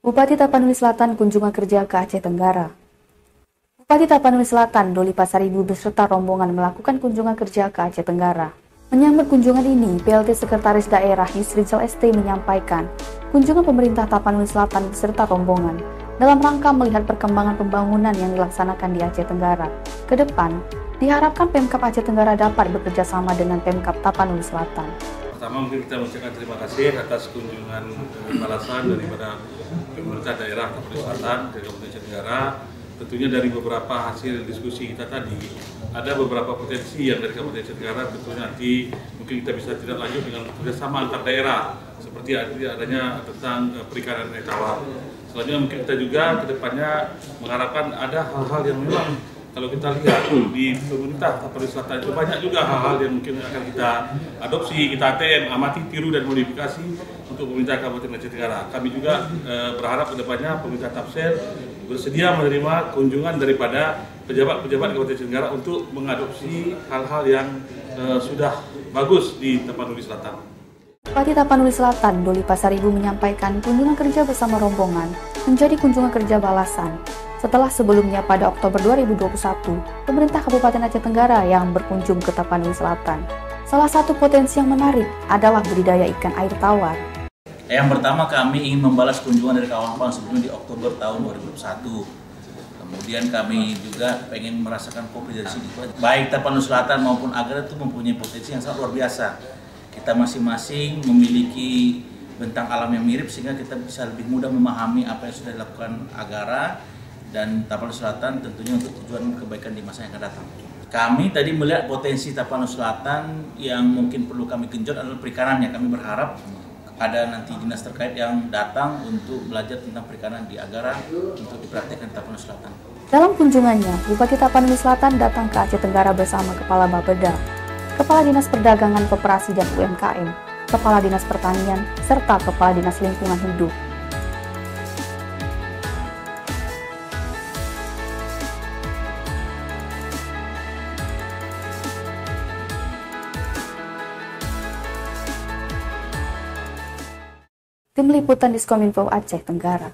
Bupati Tapanuli Selatan kunjungan kerja ke Aceh Tenggara. Bupati Tapanuli Selatan, Doli Pasaribu beserta rombongan melakukan kunjungan kerja ke Aceh Tenggara. Menyambut kunjungan ini, PLT Sekretaris Daerah Yusrizal ST menyampaikan, kunjungan pemerintah Tapanuli Selatan beserta rombongan dalam rangka melihat perkembangan pembangunan yang dilaksanakan di Aceh Tenggara. Ke depan, diharapkan Pemkab Aceh Tenggara dapat bekerja sama dengan Pemkab Tapanuli Selatan. Pertama mungkin kita mengucapkan terima kasih atas kunjungan balasan daripada pemerintah daerah Tapanuli Selatan ke Kabupaten Aceh Tenggara. Tentunya dari beberapa hasil diskusi kita tadi, ada beberapa potensi yang dari Kabupaten Aceh Tenggara tentunya nanti mungkin kita bisa tidak lanjut dengan kerjasama antar daerah, seperti adanya tentang perikanan air tawar. Selanjutnya mungkin kita juga ke depannya mengharapkan ada hal-hal yang memang kalau kita lihat di pemerintah Tapanuli Selatan itu banyak juga hal-hal yang mungkin akan kita adopsi, kita ATM, amati, tiru dan modifikasi untuk pemerintah Kabupaten Aceh Tenggara. Kami juga berharap ke depannya pemerintah Tapsel bersedia menerima kunjungan daripada pejabat-pejabat Kabupaten Aceh Tenggara untuk mengadopsi hal-hal yang sudah bagus di Tapanuli Selatan. Bupati Tapanuli Selatan, Doli Pasaribu menyampaikan kunjungan kerja bersama rombongan menjadi kunjungan kerja balasan. Setelah sebelumnya pada Oktober 2021, pemerintah Kabupaten Aceh Tenggara yang berkunjung ke Tapanuli Selatan. Salah satu potensi yang menarik adalah budidaya ikan air tawar. Yang pertama, kami ingin membalas kunjungan dari kawan-kawan sebelumnya di Oktober tahun 2021. Kemudian kami juga pengen merasakan kopi dari sini. Baik Tapanuli Selatan maupun Agara itu mempunyai potensi yang sangat luar biasa. Kita masing-masing memiliki bentang alam yang mirip sehingga kita bisa lebih mudah memahami apa yang sudah dilakukan Agara dan Tapanuli Selatan tentunya untuk tujuan kebaikan di masa yang akan datang. Kami tadi melihat potensi Tapanuli Selatan yang mungkin perlu kami genjot adalah perikanannya. Kami berharap ada nanti dinas terkait yang datang untuk belajar tentang perikanan di Agara untuk dipraktikkan di Tapanuli Selatan. Dalam kunjungannya, Bupati Tapanuli Selatan datang ke Aceh Tenggara bersama Kepala Bapeda, Kepala Dinas Perdagangan Koperasi dan UMKM, Kepala Dinas Pertanian, serta Kepala Dinas Lingkungan Hidup. Tim Liputan Diskominfo Aceh Tenggara.